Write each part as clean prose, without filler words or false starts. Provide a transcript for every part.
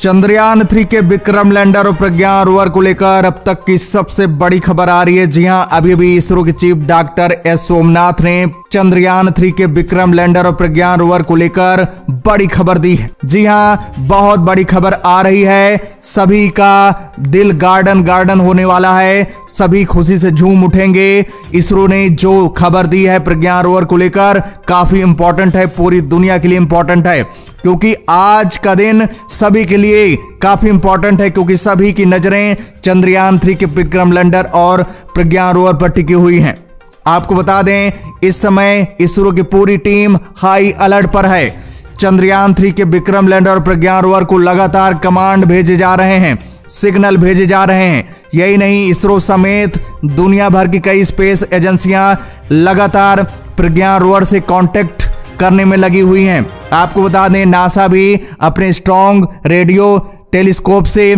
चंद्रयान 3 के विक्रम लैंडर और प्रज्ञान रोवर को लेकर अब तक की सबसे बड़ी खबर आ रही है। जी हां, अभी इसरो के चीफ डॉक्टर एस सोमनाथ ने चंद्रयान 3 के विक्रम लैंडर और प्रज्ञान रोवर को लेकर बड़ी खबर दी है। जी हां, बहुत बड़ी खबर आ रही है। सभी का दिल गार्डन होने वाला है, सभी खुशी से झूम उठेंगे। इसरो ने जो खबर दी है प्रज्ञान रोवर को लेकर काफी इंपॉर्टेंट है, पूरी दुनिया के लिए इंपॉर्टेंट है, क्योंकि आज का दिन सभी के लिए काफी इंपॉर्टेंट है, क्योंकि सभी की नजरें चंद्रयान 3 के विक्रम लैंडर और प्रज्ञान रोवर पर टिकी हुई हैं। आपको बता दें, इस समय इसरो की पूरी टीम हाई अलर्ट पर है। चंद्रयान 3 के विक्रम लैंडर और प्रज्ञान रोवर को लगातार कमांड भेजे जा रहे हैं, सिग्नल भेजे जा रहे हैं। यही नहीं, इसरो समेत दुनिया भर की कई स्पेस एजेंसियां लगातार प्रज्ञान रोवर से कांटेक्ट करने में लगी हुई हैं। आपको बता दें, नासा भी अपने स्ट्रॉन्ग रेडियो टेलीस्कोप से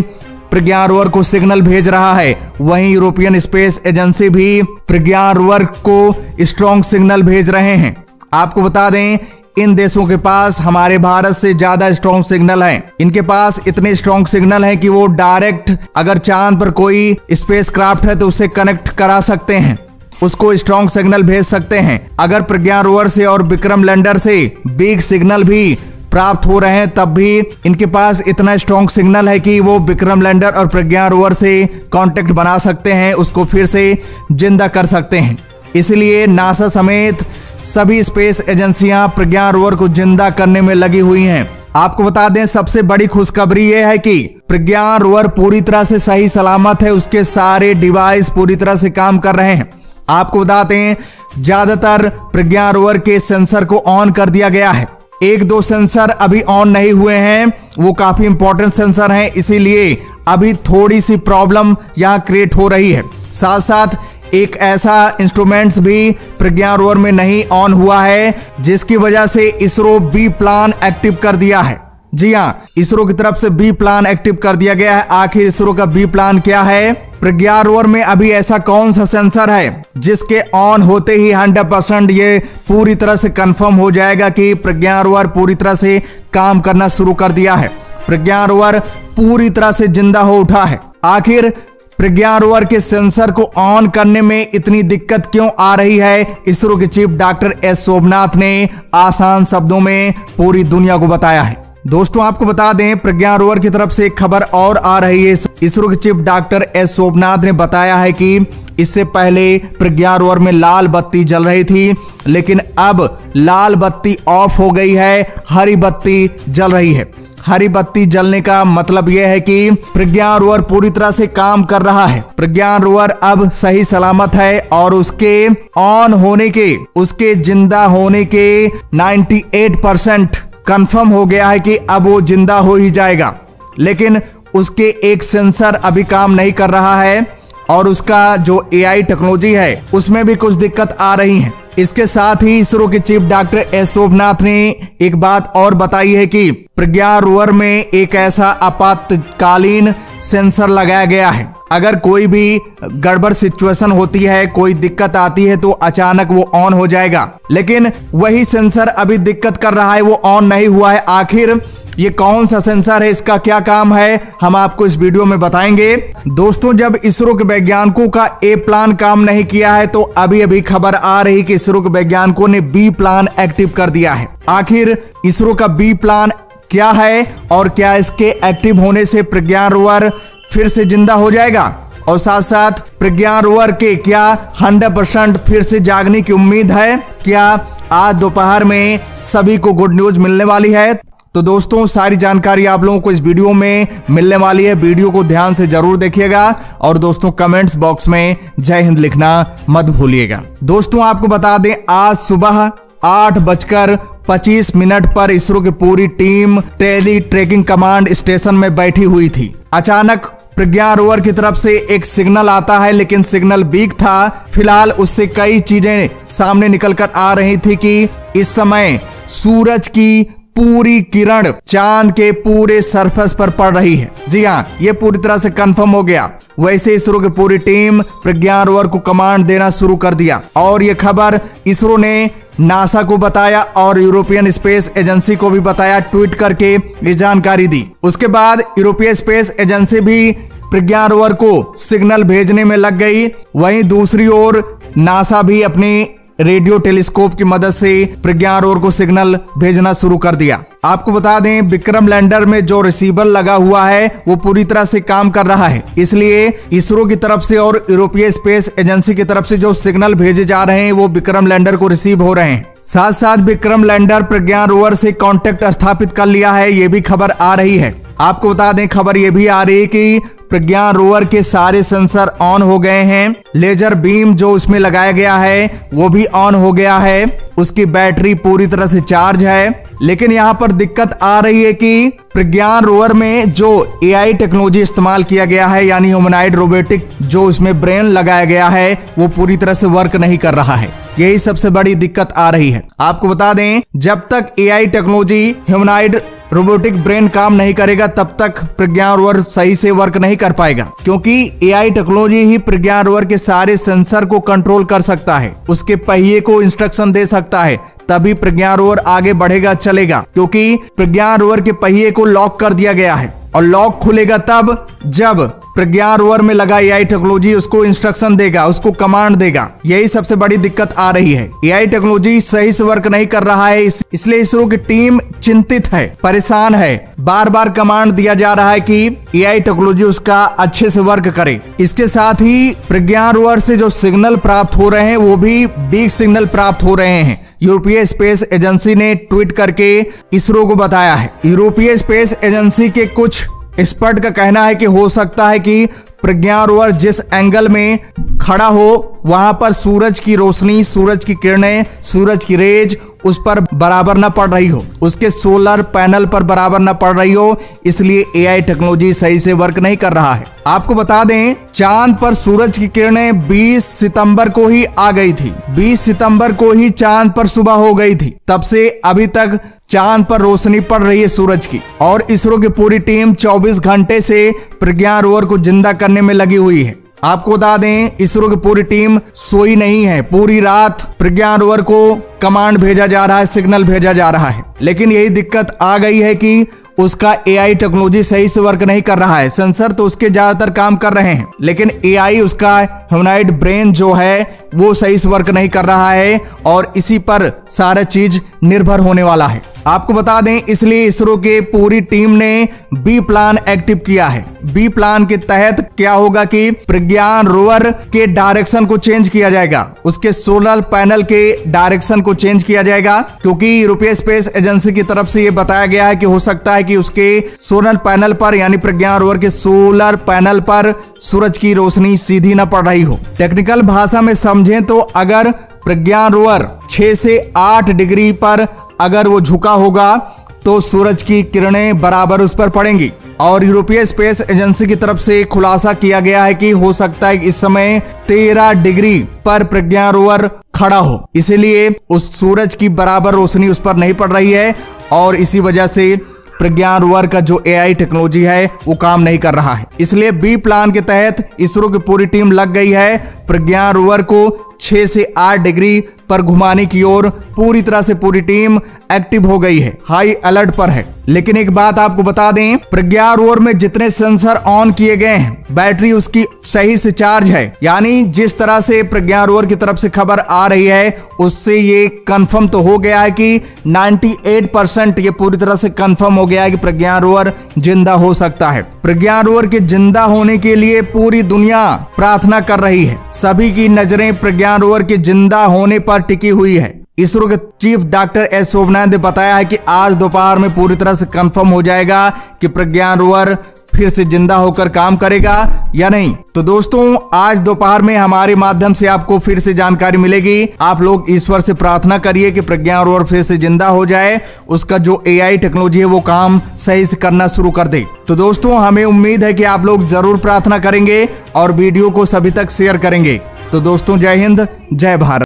प्रज्ञान रोवर को सिग्नल भेज रहा है। वहीं यूरोपियन स्पेस एजेंसी भी प्रज्ञान रोवर को स्ट्रॉन्ग सिग्नल भेज रहे हैं। आपको बता दें, इन देशों के पास हमारे भारत से ज्यादा स्ट्रॉन्ग सिग्नल हैं। इनके पास इतने स्ट्रॉन्ग सिग्नल हैं कि वो डायरेक्ट अगर चांद पर कोई स्पेस क्राफ्ट है तो उसे कनेक्ट करा सकते हैं, उसको स्ट्रॉन्ग सिग्नल भेज सकते हैं। अगर प्रज्ञान रोवर से और विक्रम लैंडर से बिग सिग्नल भी प्राप्त हो रहे हैं, तब भी इनके पास इतना स्ट्रॉन्ग सिग्नल है कि वो विक्रम लैंडर और प्रज्ञान रोवर से कांटेक्ट बना सकते हैं, उसको फिर से जिंदा कर सकते हैं। इसलिए नासा समेत सभी स्पेस एजेंसियां प्रज्ञान रोवर को जिंदा करने में लगी हुई हैं। आपको बता दें, सबसे बड़ी खुशखबरी यह है कि प्रज्ञान रोवर पूरी तरह से सही सलामत है, उसके सारे डिवाइस पूरी तरह से काम कर रहे हैं। आपको बताते हैं, ज्यादातर प्रज्ञान रोवर के सेंसर को ऑन कर दिया गया है। एक दो सेंसर अभी ऑन नहीं हुए हैं, वो काफी इंपॉर्टेंट सेंसर हैं, इसीलिए अभी थोड़ी सी प्रॉब्लम यहां क्रिएट हो रही है। साथ साथ एक ऐसा इंस्ट्रूमेंट्स भी प्रज्ञान रोवर में नहीं ऑन हुआ है, जिसकी वजह से इसरो बी प्लान एक्टिव कर दिया है। जी हां, इसरो की तरफ से बी प्लान एक्टिव कर दिया गया है। आखिर इसरो का बी प्लान क्या है? प्रज्ञान रोवर में अभी ऐसा कौन सा सेंसर है जिसके ऑन होते ही 100% ये पूरी तरह से कंफर्म हो जाएगा कि प्रज्ञान रोवर पूरी तरह से काम करना शुरू कर दिया है, प्रज्ञान रोवर पूरी तरह से जिंदा हो उठा है। आखिर प्रज्ञान रोवर के सेंसर को ऑन करने में इतनी दिक्कत क्यों आ रही है? इसरो के चीफ डॉक्टर एस सोमनाथ ने आसान शब्दों में पूरी दुनिया को बताया है। दोस्तों, आपको बता दें, प्रज्ञान रोवर की तरफ से एक खबर और आ रही है। इसरो के चीफ डॉक्टर एस सोमनाथ ने बताया है कि इससे पहले प्रज्ञान रोवर में लाल बत्ती जल रही थी, लेकिन अब लाल बत्ती ऑफ हो गई है, हरी बत्ती जल रही है। हरी बत्ती जलने का मतलब यह है कि प्रज्ञान रोवर पूरी तरह से काम कर रहा है। प्रज्ञान रोवर अब सही सलामत है और उसके ऑन होने के, उसके जिंदा होने के 98% कंफर्म हो गया है कि अब वो जिंदा हो ही जाएगा। लेकिन उसके एक सेंसर अभी काम नहीं कर रहा है और उसका जो AI टेक्नोलॉजी है उसमें भी कुछ दिक्कत आ रही है। इसके साथ ही इसरो के चीफ डॉक्टर एस सोमनाथ ने एक बात और बताई है कि प्रज्ञान रोवर में एक ऐसा आपातकालीन सेंसर लगाया गया है। अगर कोई भी गड़बड़ सिचुएशन होती है, कोई दिक्कत आती है, तो अचानक वो ऑन हो जाएगा। लेकिन वही सेंसर अभी दिक्कत कर रहा है, वो ऑन नहीं हुआ है। आखिर ये कौन सा सेंसर है, इसका क्या काम है, हम आपको इस वीडियो में बताएंगे। दोस्तों, जब इसरो के वैज्ञानिकों का ए प्लान काम नहीं किया है, तो अभी खबर आ रही कि इसरो के वैज्ञानिकों ने बी प्लान एक्टिव कर दिया है। आखिर इसरो का बी प्लान क्या है और क्या इसके एक्टिव होने से प्रज्ञान रोवर फिर से जिंदा हो जाएगा, और साथ साथ प्रज्ञान रोवर के क्या 100% फिर से जागने की उम्मीद है? क्या आज दोपहर में सभी को गुड न्यूज मिलने वाली है? तो दोस्तों, सारी जानकारी आप लोगों को इस वीडियो में मिलने वाली है। वीडियो को ध्यान से जरूर देखिएगा और दोस्तों, कमेंट्स बॉक्स में जय हिंद लिखना मत भूलिएगा। दोस्तों, आपको बता दें, आज सुबह 8:25 पर इसरो की पूरी team tele tracking command station में बैठी हुई थी। अचानक प्रज्ञान रोवर की तरफ से एक सिग्नल आता है, लेकिन सिग्नल वीक था। फिलहाल उससे कई चीजें सामने निकल कर आ रही थी कि इस समय सूरज की पूरी किरण चांद के पूरे सरफेस पर पड़ रही है। जी हाँ, ये पूरी तरह से कंफर्म हो गया। वैसे इसरो की पूरी टीम प्रज्ञान रोवर को कमांड देना शुरू कर दिया और ये खबर इसरो ने नासा को बताया और यूरोपियन स्पेस एजेंसी को भी बताया, ट्वीट करके ये जानकारी दी। उसके बाद यूरोपीय स्पेस एजेंसी भी प्रज्ञान रोवर को सिग्नल भेजने में लग गई। वहीं दूसरी ओर नासा भी अपनी रेडियो टेलीस्कोप की मदद से प्रज्ञान रोवर को सिग्नल भेजना शुरू कर दिया। आपको बता दें, विक्रम लैंडर में जो रिसीवर लगा हुआ है वो पूरी तरह से काम कर रहा है, इसलिए इसरो की तरफ से और यूरोपीय स्पेस एजेंसी की तरफ से जो सिग्नल भेजे जा रहे हैं वो विक्रम लैंडर को रिसीव हो रहे हैं। साथ साथ विक्रम लैंडर प्रज्ञान रोवर से कांटेक्ट स्थापित कर लिया है, ये भी खबर आ रही है। आपको बता दें, खबर ये भी आ रही है कि प्रज्ञान रोवर के सारे सेंसर ऑन हो गए हैं। लेजर बीम जो उसमें लगाया गया है वो भी ऑन हो गया है। उसकी बैटरी पूरी तरह से चार्ज है। लेकिन यहाँ पर दिक्कत आ रही है कि प्रज्ञान रोवर में जो एआई टेक्नोलॉजी इस्तेमाल किया गया है, यानी ह्यूमनॉइड रोबोटिक जो उसमें ब्रेन लगाया गया है, वो पूरी तरह से वर्क नहीं कर रहा है। यही सबसे बड़ी दिक्कत आ रही है। आपको बता दें, जब तक AI technology humanoid robotic brain काम नहीं करेगा तब तक प्रज्ञान रोवर सही से वर्क नहीं कर पाएगा, क्योंकि एआई टेक्नोलॉजी ही प्रज्ञान रोवर के सारे सेंसर को कंट्रोल कर सकता है, उसके पहिए को इंस्ट्रक्शन दे सकता है, तभी प्रज्ञान रोवर आगे बढ़ेगा, चलेगा। क्योंकि प्रज्ञान रोवर के पहिए को लॉक कर दिया गया है और लॉक खुलेगा तब जब प्रज्ञान रोवर में लगा एआई टेक्नोलॉजी उसको इंस्ट्रक्शन देगा, उसको कमांड देगा। यही सबसे बड़ी दिक्कत आ रही है। एआई टेक्नोलॉजी सही से वर्क नहीं कर रहा है, इसलिए इसरो की टीम चिंतित है, परेशान है। बार बार कमांड दिया जा रहा है कि एआई टेक्नोलॉजी उसका अच्छे से वर्क करे। इसके साथ ही प्रज्ञान रोवर से जो सिग्नल प्राप्त हो रहे हैं वो भी वीक सिग्नल प्राप्त हो रहे हैं। यूरोपीय स्पेस एजेंसी ने ट्वीट करके इसरो को बताया है। यूरोपीय स्पेस एजेंसी के कुछ एक्सपर्ट का कहना है कि हो सकता है कि प्रज्ञान रोवर जिस एंगल में खड़ा हो वहां पर सूरज की रोशनी, सूरज की किरणें, सूरज की रेज उस पर बराबर न पड़ रही हो, उसके सोलर पैनल पर बराबर न पड़ रही हो, इसलिए एआई टेक्नोलॉजी सही से वर्क नहीं कर रहा है। आपको बता दें, चांद पर सूरज की किरणें 20 सितंबर को ही आ गई थी। 20 सितंबर को ही चांद पर सुबह हो गई थी। तब से अभी तक चांद पर रोशनी पड़ रही है सूरज की, और इसरो की पूरी टीम 24 घंटे से प्रज्ञान रोवर को जिंदा करने में लगी हुई है। आपको बता दें, इसरो की पूरी टीम सोई नहीं है। पूरी रात प्रज्ञान रोवर को कमांड भेजा जा रहा है, सिग्नल भेजा जा रहा है। लेकिन यही दिक्कत आ गई है कि उसका एआई टेक्नोलॉजी सही से वर्क नहीं कर रहा है। सेंसर तो उसके ज्यादातर काम कर रहे हैं, लेकिन एआई, उसका ह्यूमनॉइड ब्रेन जो है वो सही से वर्क नहीं कर रहा है, और इसी पर सारा चीज निर्भर होने वाला है। आपको बता दें, इसलिए इसरो के पूरी टीम ने बी प्लान एक्टिव किया है। बी प्लान के तहत क्या होगा कि प्रज्ञान रोवर के डायरेक्शन को चेंज किया जाएगा, उसके सोलर पैनल के डायरेक्शन को चेंज किया जाएगा, क्योंकि यूरोपीय स्पेस एजेंसी की तरफ से ये बताया गया है कि हो सकता है कि उसके सोलर पैनल पर, यानी प्रज्ञान रोवर के सोलर पैनल पर सूरज की रोशनी सीधी न पड़ रही हो। टेक्निकल भाषा में समझें तो अगर प्रज्ञान रोवर 6 से 8 डिग्री पर अगर वो झुका होगा तो सूरज की किरणें बराबर उस पर पड़ेंगी। और यूरोपीय स्पेस एजेंसी की तरफ से खुलासा किया गया है कि हो सकता है कि इस समय 13 डिग्री पर प्रज्ञान रोवर खड़ा हो, इसीलिए उस सूरज की बराबर रोशनी उस पर नहीं पड़ रही है, और इसी वजह से प्रज्ञान रोवर का जो एआई टेक्नोलॉजी है वो काम नहीं कर रहा है। इसलिए बी प्लान के तहत इसरो की पूरी टीम लग गई है प्रज्ञान रोवर को 6 से 8 डिग्री पर घुमाने की ओर। पूरी तरह से पूरी टीम एक्टिव हो गई है, हाई अलर्ट पर है। लेकिन एक बात आपको बता दें, प्रज्ञान रोवर में जितने सेंसर ऑन किए गए हैं, बैटरी उसकी सही से चार्ज है। यानी जिस तरह से प्रज्ञान रोवर की तरफ से खबर आ रही है उससे ये कंफर्म तो हो गया है कि 98% ये पूरी तरह से कंफर्म हो गया है कि प्रज्ञान रोवर जिंदा हो सकता है। प्रज्ञान रोवर के जिंदा होने के लिए पूरी दुनिया प्रार्थना कर रही है। सभी की नजरें प्रज्ञान रोवर के जिंदा होने पर टिकी हुई है। इसरो के चीफ डॉक्टर एस सोमनाथ ने बताया है कि आज दोपहर में पूरी तरह से कंफर्म हो जाएगा कि प्रज्ञान रोवर फिर से जिंदा होकर काम करेगा या नहीं। तो दोस्तों, आज दोपहर में हमारे माध्यम से आपको फिर से जानकारी मिलेगी। आप लोग ईश्वर से प्रार्थना करिए कि प्रज्ञान रोवर फिर से जिंदा हो जाए, उसका जो एआई टेक्नोलॉजी है वो काम सही से करना शुरू कर दे। तो दोस्तों, हमें उम्मीद है कि आप लोग जरूर प्रार्थना करेंगे और वीडियो को सभी तक शेयर करेंगे। तो दोस्तों, जय हिंद, जय भारत।